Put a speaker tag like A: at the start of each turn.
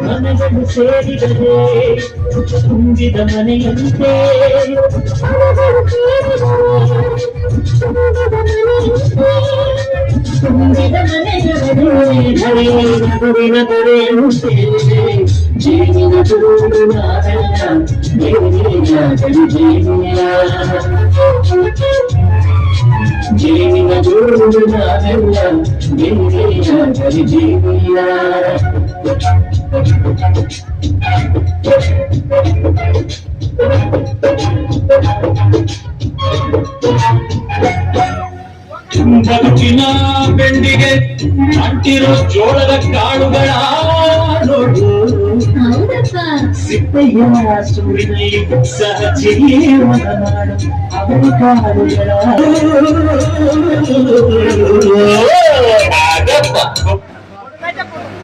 A: ಮನೆಗಳು ಸೇರಿದರೆ ತುಂಬಿದ ಮನೆಯಂತೆ ತುಂಬಿದ ಮನೆಗಳ ದೊರೆಯುತ್ತೆ ಜೀವಿನ ದೂರು ನಾವೆಲ್ಲ ದೇವಿಯ ಜೀವಿಯ ಜೀವಿನ ದೂರು ನಾವೆಲ್ಲ ದೇವಿಯ ಜೀವಿಯ ಬದುಕಿನ ಬೆಂಡಿಗೆ ಅಂಟಿರೋ ಜೋಳದ ಕಾಳುಗಳ ನೋಡು ಸಿಪ್ಪೆಯ ಸೂರಿನಲ್ಲಿ ಸಹಜೀವನ ಮಾಡು ಅವರ ಕಾಳುಗಳ